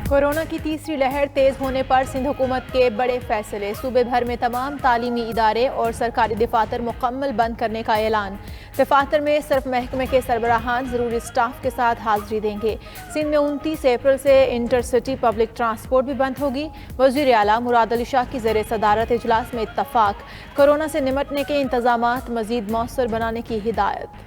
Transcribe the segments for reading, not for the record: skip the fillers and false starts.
Corona की तीसरी लहर तेज होने पर सिंध हुकूमत के बड़े फैसले। सूबे भर में तमाम तालीमी इदारे और सरकारी दफातर मुकम्मल बंद करने का ऐलान। दफातर में सिर्फ महकमे के सरबराहान ज़रूरी स्टाफ के साथ हाजिरी देंगे। सिंध में 29 अप्रैल से इंटरसिटी पब्लिक ट्रांसपोर्ट भी बंद होगी। वज़ीर आला मुराद अली शाह की ज़ेर सदारत इजलास में इत्तफाक। कोरोना से निमटने के इंतजामात मज़ीद मौसर बनाने की हिदायत।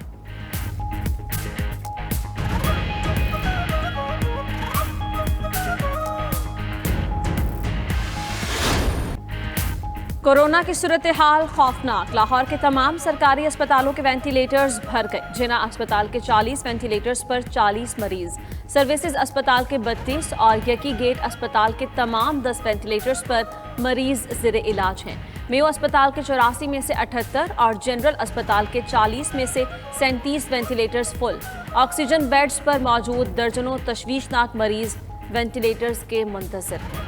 कोरोना की सूरत हाल खौफनाक। लाहौर के तमाम सरकारी अस्पतालों के वेंटिलेटर्स भर गए। जिना अस्पताल के 40 वेंटिलेटर्स पर 40 मरीज, सर्विसेज अस्पताल के 32 और यकी गेट अस्पताल के तमाम 10 वेंटिलेटर्स पर मरीज ज़ेर इलाज हैं। मेयो अस्पताल के 84 में से 78 और जनरल अस्पताल के 40 में से 37 वेंटिलेटर्स फुल। ऑक्सीजन बेड्स पर मौजूद दर्जनों तशवीशनाक मरीज वेंटिलेटर्स के मुंतज़िर हैं।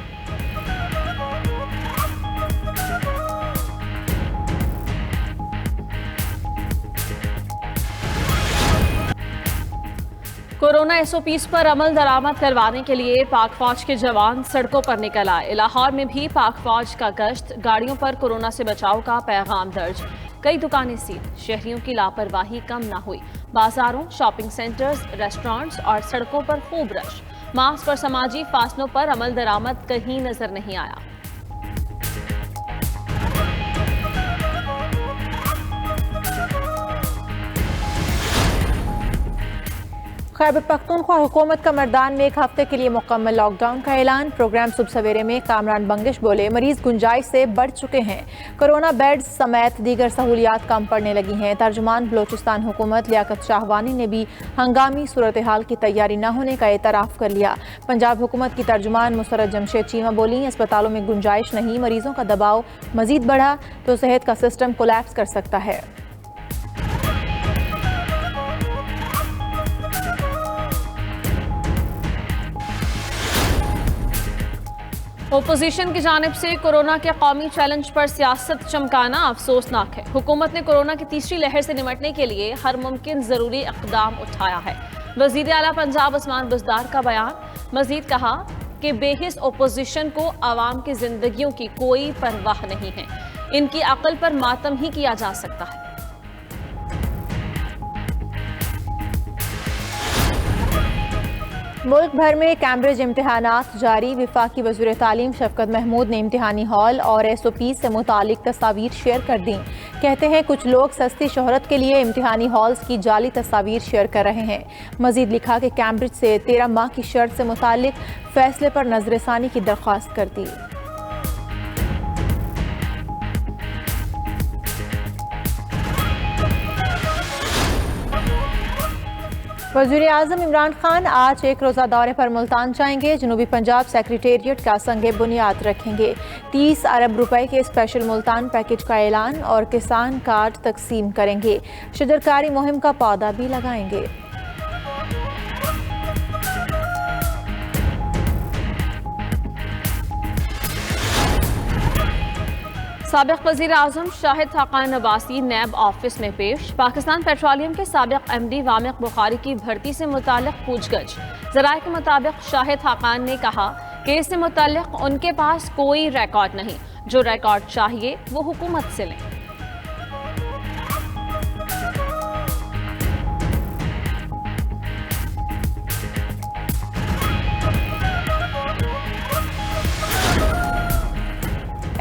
कोरोना SOPs पर अमल दरामद करवाने के लिए पाक फौज के जवान सड़कों पर निकल आए। लाहौर में भी पाक फौज का गश्त, गाड़ियों पर कोरोना से बचाव का पैगाम दर्ज। कई दुकानें सील, शहरियों की लापरवाही कम ना हुई। बाजारों, शॉपिंग सेंटर्स, रेस्टोरेंट्स और सड़कों पर खूब रश। मास्क और समाजी फासलों पर अमल दरामद कहीं नजर नहीं आया। खैबर पख्तूनख्वा हुकूमत का मर्दान में एक हफ्ते के लिए मुकम्मल लॉकडाउन का ऐलान। प्रोग्राम सुबह सवेरे में कामरान बंगिश बोले, मरीज गुंजाइश से बढ़ चुके हैं। कोरोना बेड्स समेत दीगर सहूलियात कम पड़ने लगी हैं। तर्जुमान बलोचिस्तान हुकूमत लियाकत शाहवानी ने भी हंगामी सूरत हाल की तैयारी न होने का एतराफ़ कर लिया। पंजाब हुकूमत की तर्जुमान मुसरत जमशेद चीमा बोली, अस्पतालों में गुंजाइश नहीं, मरीजों का दबाव मजीद बढ़ा तो सेहत का सिस्टम कोलैप्स कर सकता है। ओपोजिशन की जानिब से कोरोना के कौमी चैलेंज पर सियासत चमकाना अफसोसनाक है। हुकूमत ने कोरोना की तीसरी लहर से निमटने के लिए हर मुमकिन ज़रूरी इक़दाम उठाया है। वज़ीर आला पंजाब उस्मान बुज़दार का बयान। मज़ीद कहा कि बेहिस ओपोजिशन को आवाम की जिंदगियों की कोई परवाह नहीं है, इनकी अक्ल पर मातम ही किया जा सकता है। मुल्क भर में कैम्ब्रिज इम्तिहानात जारी। वफाकी वज़ीर तालीम शफकत महमूद ने इम्तिहानी हॉल और SOP से मुतालिक तस्वीर शेयर कर दी। कहते हैं कुछ लोग सस्ती शोहरत के लिए इम्तिहानी हॉल्स की जाली तस्वीर शेयर कर रहे हैं। मजीद लिखा कि कैम्ब्रिज से 13 माह की शर्त से मुतालिक फैसले पर नजरसानी की दरख्वास्त कर दी। वज़ीर आज़म इमरान खान आज एक रोज़ा दौरे पर मुल्तान जाएंगे। जनूबी पंजाब सेक्रेटेरिएट का संगे बुनियाद रखेंगे। 30 अरब रुपए के स्पेशल मुल्तान पैकेज का ऐलान और किसान कार्ड तकसीम करेंगे। शजरकारी मुहिम का पौधा भी लगाएंगे। साबिक़ वज़ीर आज़म शाहिद खाकान अब्बासी नैब ऑफिस में पेश। पाकिस्तान पेट्रोलियम के साबिक़ MD वामिक बुखारी की भर्ती से मुताल्लिक़ पूछगछ। ज़राए के मुताबिक शाहिद खाकान ने कहा कि इससे मुताल्लिक़ उनके पास कोई रिकॉर्ड नहीं, जो रिकॉर्ड चाहिए वो हुकूमत से लें।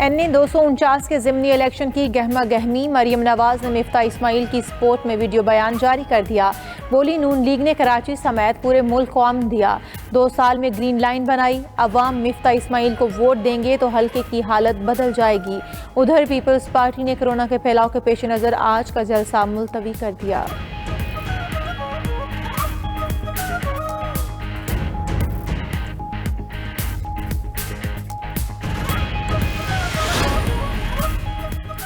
NA 249 के ज़िमनी इलेक्शन की गहमा गहमी। मरियम नवाज ने मिफ्ता इस्माइल की सपोर्ट में वीडियो बयान जारी कर दिया। बोली, नून लीग ने कराची समेत पूरे मुल्क को अमन दिया, 2 साल में ग्रीन लाइन बनाई। अवाम मिफ्ता इस्माइल को वोट देंगे तो हल्के की हालत बदल जाएगी। उधर पीपल्स पार्टी ने कोरोना के फैलाव के पेश नज़र आज का जलसा मुलतवी कर दिया।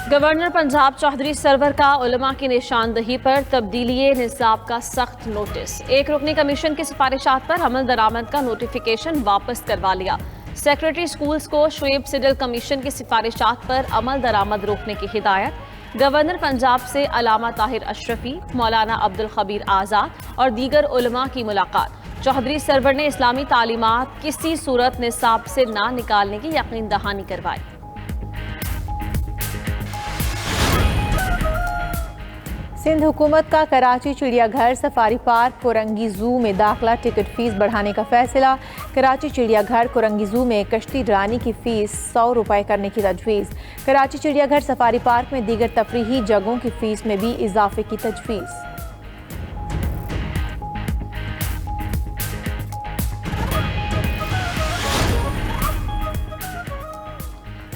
गवर्नर पंजाब चौधरी सरवर का उलमा की निशानदही पर तब्दीली निसाब का सख्त नोटिस। एक रुकनी कमीशन की सिफारिशात पर अमल दरामद का नोटिफिकेशन वापस करवा लिया। सेक्रेटरी स्कूल्स को शुएब सिडल कमीशन की सिफारिशात पर अमल दरामद रोकने की हिदायत। गवर्नर पंजाब से अलामा ताहिर अशरफी, मौलाना अब्दुल खबीर आज़ाद और दीगर उलमा की मुलाकात। चौधरी सरवर ने इस्लामी तालीमात किसी सूरत निसाब से ना निकालने की यकीन दहानी करवाई। सिंध हुकूमत का कराची चिड़ियाघर, सफारी पार्क, कोरंगी जू में दाखिला टिकट फीस बढ़ाने का फैसला। कराची चिड़ियाघर, कोरंगी जू में कश्ती डराने की फीस 100 रुपये करने की तजवीज़। कराची चिड़ियाघर, सफारी पार्क में दीगर तफरीही जगहों की फीस में भी इजाफे की तजवीज़।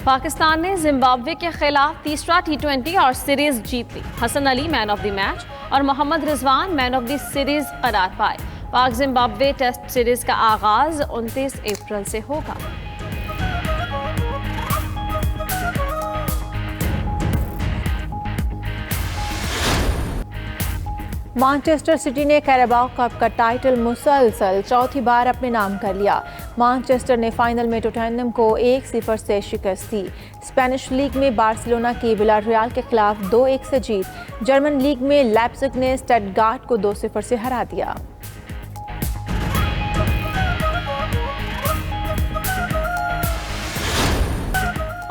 पाकिस्तान ने जिम्बाब्वे के खिलाफ तीसरा T20 और सीरीज जीत ली। Hasan Ali man of the match और Mohammad Rizwan man of the series करार पाए। पाक जिम्बाब्वे टेस्ट सीरीज का आगाज 29 अप्रैल से होगा। मैनचेस्टर सिटी ने कैराबाओ कप का टाइटल मुसलसल चौथी बार अपने नाम कर लिया। मैनचेस्टर ने फाइनल में टोटेनहम को 1-0 से शिकस्त दी। स्पेनिश लीग में बार्सिलोना की विलारियल के खिलाफ 2-1 से जीत। जर्मन लीग में लैप्जिग ने स्टटगार्ट को 2-0 से हरा दिया।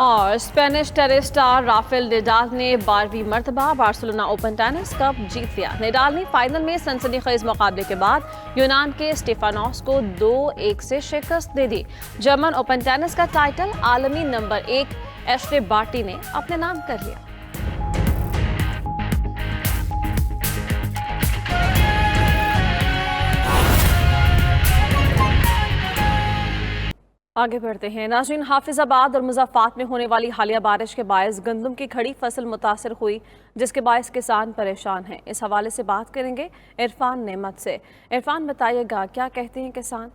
और Spanish tennis star Rafael Nadal ने 12वीं मरतबा बार्सिलोना ओपन टेनिस कप जीत लिया। नडाल ने फाइनल में सनसनीखेज मुकाबले के बाद यूनान के स्टेफानोस को 2-1 से शिकस्त दे दी। जर्मन ओपन टेनिस का टाइटल आलमी नंबर 1 एशले बार्टी ने अपने नाम कर लिया। आगे बढ़ते हैं नाज़रीन। हाफिजाबाद और मुज़फ्फराबाद में होने वाली हालिया बारिश के बायस गंदम की खड़ी फसल मुतासर हुई, जिसके बायस किसान परेशान हैं। इस हवाले से बात करेंगे इरफान नेमत से। इरफान, बताइएगा क्या कहते हैं किसान?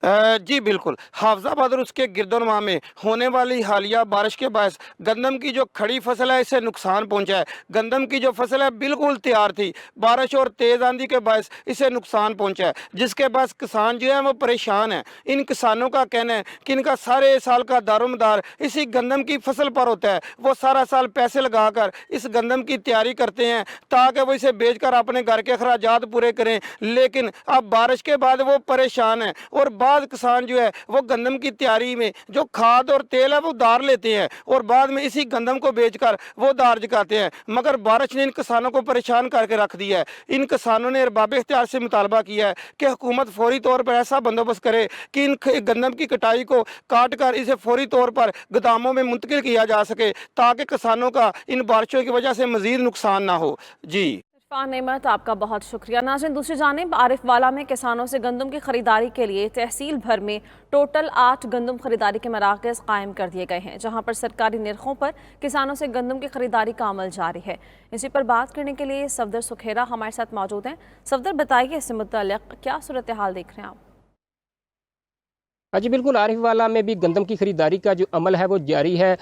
जी बिल्कुल, हाफिजाबाद और उसके गिरदोनवा में होने वाली हालिया बारिश के बायस गंदम की जो खड़ी फसल है इससे नुकसान पहुंचा है। गंदम की जो फसल है बिल्कुल तैयार थी, बारिश और तेज़ आंधी के बायस इसे नुकसान पहुंचा है, जिसके बाद किसान जो है वो परेशान है। इन किसानों का कहना है कि इनका सारे साल का दारोमदार इसी गंदम की फसल पर होता है। वो सारा साल पैसे लगाकर इस गंदम की तैयारी करते हैं ताकि वो इसे बेचकर अपने घर के अखराजात पूरे करें, लेकिन अब बारिश के बाद वो परेशान है। और बाद किसान जो है वो गंदम की तैयारी में जो खाद और तेल है वो उधार लेते हैं और बाद में इसी गंदम को बेचकर वो उधार चुकाते हैं। मगर बारिश ने इन किसानों को परेशान करके रख दिया है। इन किसानों ने अरबाब इख्तियार से मुतालबा किया है कि हुकूमत फौरी तौर पर ऐसा बंदोबस्त करे कि इन गंदम की कटाई को काट कर इसे फौरी तौर पर गोदामों में मुंतकिल किया जा सके ताकि किसानों का इन बारिशों की वजह से मजीद नुकसान ना हो। जी इरफान नेमत, आपका बहुत शुक्रिया। नाज़रीन, दूसरी जानिब आरिफवाला में किसानों से गंदम की खरीदारी के लिए तहसील भर में टोटल 8 गंदम खरीदारी के मराकज़ कायम कर दिए गए हैं, जहां पर सरकारी निर्खों पर किसानों से गंदम की खरीदारी का अमल जारी है। इसी पर बात करने के लिए सफदर सुखेरा हमारे साथ मौजूद हैं। सफदर, बताइए इससे मुताल्लिक़ क्या सूरत हाल देख रहे हैं आप? जी बिल्कुल, आरिफवाला में भी गंदम की ख़रीदारी का जो अमल है वो जारी है।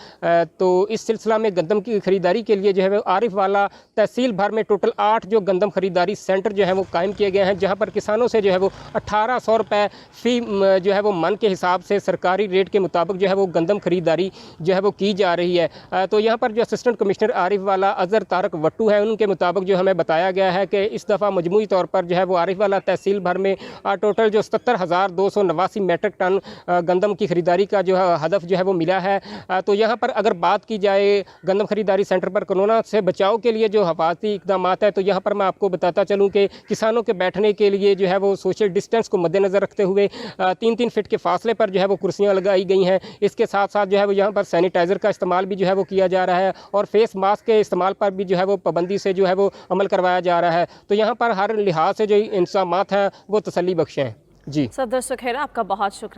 तो इस सिलसिला में गंदम की ख़रीदारी के लिए जो है वो आरिफवाला तहसील भर में टोटल 8 जो गंदम ख़रीदारी सेंटर जो है वो कायम किए गए हैं, जहां पर किसानों से जो है वो 1800 रुपये फ़ी जो है वो मन के हिसाब से सरकारी रेट के मुताबिक जो है वो गंदम ख़रीदारी जो है वो की जा रही है। तो यहाँ पर जो असिस्टेंट कमिश्नर आरिफवाला अज़हर तारक वट्टू है, उनके मुताबिक जो हमें बताया गया है कि इस दफ़ा मजमूई तौर पर जो है वो आरिफवाला तहसील भर में टोटल जो 77,289 मेट्रिक टन गंदम की ख़रीदारी का जो है हदफ जो है वो मिला है। तो यहाँ पर अगर बात की जाए गंदम ख़रीदारी सेंटर पर कोरोना से बचाव के लिए जो हिफाजती इक़दाम है, तो यहाँ पर मैं आपको बताता चलूँ कि किसानों के बैठने के लिए जो है वो सोशल डिस्टेंस को मद्देनज़र रखते हुए 3-3 फीट के फासले पर जो है वो कुर्सियाँ लगाई गई हैं। इसके साथ साथ जो है वो यहाँ पर सैनिटाइज़र का इस्तेमाल भी जो है वो किया जा रहा है और फेस मास्क के इस्तेमाल पर भी जो है वो पाबंदी से जो है वो अमल करवाया जा रहा है। तो यहाँ पर हर लिहाज से जो इंतज़ामात हैं वो तसल्ली बख्श हैं। जी सफदर सुखेरा, आपका बहुत शुक्रिया।